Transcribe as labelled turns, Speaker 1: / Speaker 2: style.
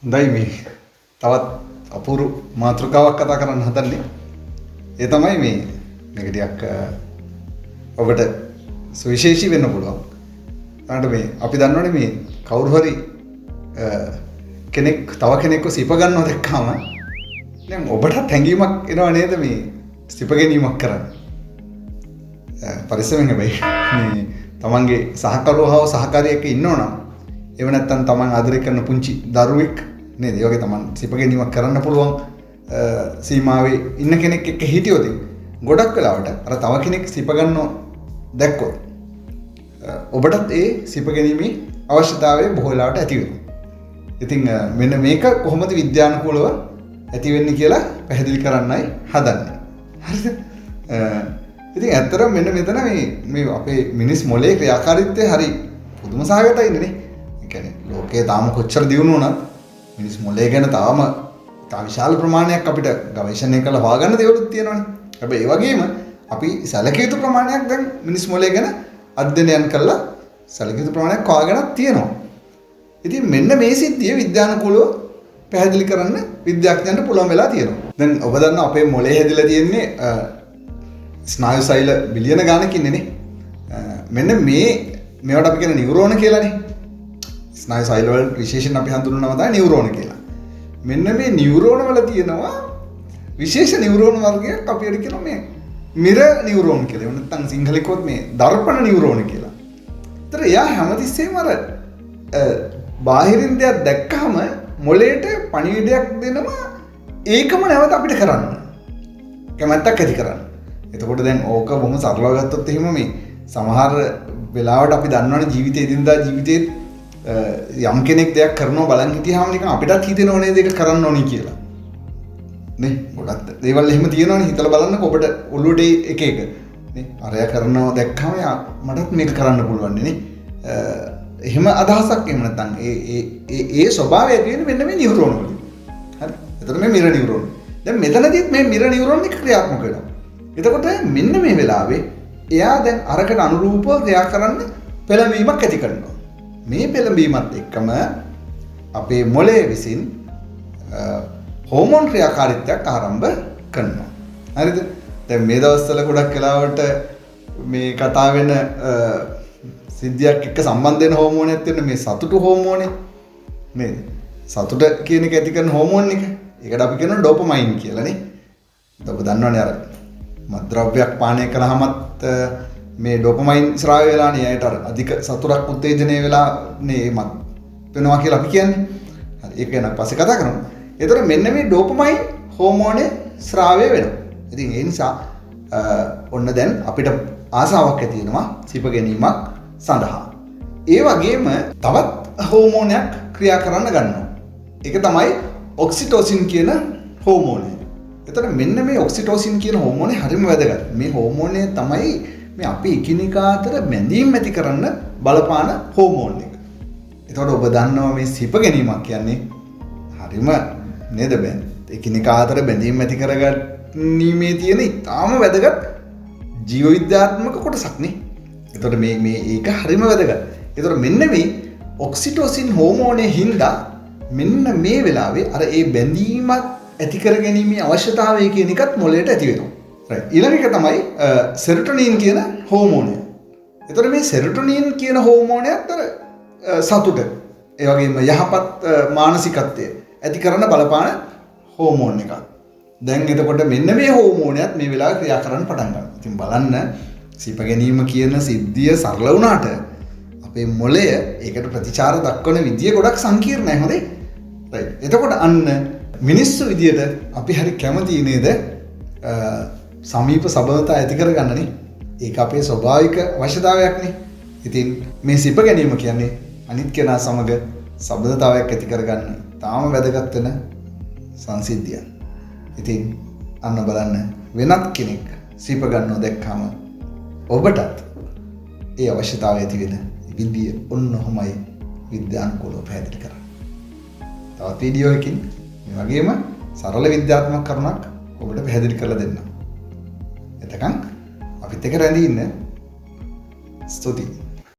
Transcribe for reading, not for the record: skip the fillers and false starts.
Speaker 1: හොඳයි මේ තවත් අපූර්ව මාතෘකාවක් කතා කරන්න හදන්නේ. ඒ තමයි මේක ටිකක් ඔබට සුවිශේෂී වෙන්න පුළුවන්. ඊට මේ අපි දන්නවනේ මේ කවුරු හරි කෙනෙක් තව කෙනෙක්ව සිප ගන්නව දැක්කම දැන් ඔබටත් හැඟීමක් එනවා නේද මේ සිප ගැනීමක් කරන්න. පරිස්සමෙන් හැබැයි මේ තමන්ගේ සහකරුවව හෝ සහකාරියෙක් ඉන්නවනම් එව නැත්තම් තමන් ආදරය කරන පුංචි දරුවෙක් නේද? ඒ වගේ තමන් සිප ගැනීමක් කරන්න පුළුවන් සීමාවේ ඉන්න කෙනෙක් එක්ක හිටියොත් ගොඩක් වෙලාවට අර තව කෙනෙක් සිප ගන්නව දැක්කොත් ඔබටත් ඒ සිප ගැනීමේ අවශ්‍යතාවය බොහෝ වෙලාවට ඇති වෙනවා. ඉතින් මෙන්න මේක කොහොමද විද්‍යානුකූලව ඇති වෙන්නේ කියලා පැහැදිලි කරන්නයි හදන්නේ. හරිද? ඉතින් ඇත්තටම මෙන්න මෙතන මේ අපේ මිනිස් මොලේ ක්‍රියාකාරීත්වය හරි පුදුම සහගතයිනේ නේ. ඒ කියන්නේ ලෝකයේ තාම කොච්චර දියුණු වුණත් මිනිස් මොලේ ගැන තාම විශාල ප්‍රමාණයක් අපිට ගවේෂණය කරලා හොයාගන්න දේවලුත් තියෙනවානේ. හැබැයි ඒ වගේම අපි සැලකිය යුතු ප්‍රමාණයක් දැන් මිනිස් මොලේ ගැන අධ්‍යයනයන් කරලා සැලකිය යුතු ප්‍රමාණයක් හොයාගෙනත් තියෙනවා. ඉතින් මෙන්න මේ සිද්ධිය විද්‍යානුකූලව පැහැදිලි කරන්න විද්‍යාඥයන්ට පුළුවන් වෙලා තියෙනවා. දැන් ඔබ දන්නා අපේ මොලේ හැදිලා තියෙන්නේ ස්නායු සෛල බිලියන ගානකින්නේ නේ. මෙන්න මේවට අපි කියන නියුරෝන කියලානේ. ස්නායු සෛල වල විශේෂයෙන් අපි හඳුන්වනවා තමයි නියුරෝන කියලා. මෙන්න මේ නියුරෝන වල තියෙනවා විශේෂ නියුරෝන වර්ගයක් අපිට කියනවා මේ මිර නියුරෝන කියලා. එහෙම නැත්නම් සිංහලෙන් කිව්වොත් මේ දර්පණ නියුරෝන කියලා. ඒතර එයා හැමතිස්සෙම අර බාහිරින් දෙයක් දැක්කම මොලේට පණිවිඩයක් දෙනවා ඒකම නැවත අපිට කරන්න. කැමැත්තක් ඇති කරන්න. එතකොට දැන් ඕක බොහොම සරලව ගත්තොත් එහෙම මේ සමහර වෙලාවට අපි දන්නවනේ ජීවිතේ එදිනදා ජීවිතේ යම් කෙනෙක් දෙයක් කරනවා බලන් හිටියාම නිකන් අපිටත් හිතෙනව නේද ඒක කරන්න ඕනි කියලා. නේ ගොඩක් දේවල් එහෙම තියෙනවනේ හිතලා බලන්නකො ඔබට ඔළුවට එක එක නේ අරයා කරනවා දැක්කම මටත් මේක කරන්න පුළුවන් නේ. එහෙම අදහසක් එහෙම නැත්නම් ඒ ස්වභාවය තියෙන මෙන්න මේ නියුරෝන වලින්. හරි. එතකොට මේ මිර නියුරෝන. දැන් මෙතනදිත් මේ මිර නියුරෝන එක ක්‍රියාත්මක වෙනවා. එතකොට මෙන්න මේ වෙලාවේ එයා දැන් අරකට අනුරූපව ක්‍රියා කරන්න පෙළඹීමක් ඇති කරනවා. මේ පෙළඹීමත් එක්කම අපේ මොළය විසින් හෝමෝන් ක්‍රියාකාරීත්වයක් ආරම්භ කරනවා. හරිද? දැන් මේ දවස්වල ගොඩක් වෙලාවට මේ කතා වෙන සිද්ධියක් එක්ක සම්බන්ධ වෙන හෝමෝනයක් තියෙන මේ සතුටු හෝමෝනේ නේද? සතුට කියන එක ඇති කරන හෝමෝන් එක. ඒකට අපි කියනවා ඩෝපමයින් කියලා නේ. ඔබ දන්නවනේ අර මත්ද්‍රව්‍යයක් පානය කළාමත් මේ ඩෝපමයින් ස්‍රාවය වෙලානේ ඇයට අර අධික සතුටක් උත්තේජනය වෙලා මේ මත් වෙනවා කියලා අපි කියන්නේ. හරි ඒක ගැන පස්සේ කතා කරමු. ඒතර මෙන්න මේ ඩෝපමයින් හෝමෝනේ ස්‍රාවය වෙනවා. ඉතින් ඒ නිසා ඔන්න දැන් අපිට ආසාවක් ඇති වෙනවා සිප ගැනීමක් සඳහා. ඒ වගේම තවත් හෝමෝනයක් ක්‍රියා කරන්න ගන්නවා. ඒක තමයි ඔක්සිටොසින් කියන හෝමෝනය. එතකොට මෙන්න මේ ඔක්සිටොසින් කියන හෝමෝනේ හරිම වැදගත්. මේ හෝමෝනය තමයි මේ අපි එකිනෙකා අතර බැඳීම් ඇති කරන්න බලපාන හෝමෝන් එක. එතකොට ඔබ දන්නවා මේ සිප ගැනීමක් කියන්නේ හරිම නේද බෑ. එකිනෙකා අතර බැඳීම් ඇති කරගන්නීමේ තියෙන ඉතාම වැදගත් ජීව විද්‍යාත්මක කොටසක් නේ. එතකොට මේ ඒක හරිම වැදගත්. එතකොට මෙන්න මේ ඔක්සිටොසින් හෝමෝනේ හින්දා මෙන්න මේ වෙලාවේ අර ඒ බැඳීමක් ඇති කර ගැනීමේ අවශ්‍යතාවය කියන එකත් මොළයට ඇති වෙනවා. රයිට්. ඊළඟ එක තමයි සෙරොටොනින් කියන හෝමෝනය. එතකොට මේ සෙරොටොනින් කියන හෝමෝනයත් අර සතුට ඒ වගේම යහපත් මානසිකත්වය ඇති කරන බලපාන හෝමෝන් එකක්. දැන් එතකොට මෙන්න මේ හෝමෝනයත් මේ වෙලාවේ ක්‍රියා කරන්න පටන් ගන්නවා. ඉතින් බලන්න සිප ගැනීම කියන සිද්ධිය සරල වුණාට අපේ මොළය ඒකට ප්‍රතිචාර දක්වන විදිය ගොඩක් සංකීර්ණයි. හොඳේ. රයිට්. එතකොට අන්න මිනිස්සු විදියට අපි හරි කැමති නේද සමීප සබඳතා ඇති කරගන්නනේ. ඒක අපේ ස්වභාවික අවශ්‍යතාවයක්නේ. ඉතින් මේ සිප ගැනීම කියන්නේ අනිත් කෙනා සමග සබඳතාවයක් ඇති කරගන්න තාම වැදගත් වෙන සංසිද්ධියක්. ඉතින් අන්න බලන්න වෙනත් කෙනෙක් සිප ගන්නව දැක්කම ඔබටත් ඒ අවශ්‍යතාවය ඇති වෙන විදිය ඔන්න ඔහොමයි විද්‍යානුකූලව පැහැදිලි කරන්නේ. තවත් වීඩියෝ එකකින් මේ වගේම සරල විද්‍යාත්මක කරුණක් ඔබට පැහැදිලි කරලා දෙන්නම්. එතකන් අපිත් එක්ක රැඳී ඉන්න ස්තුතියි.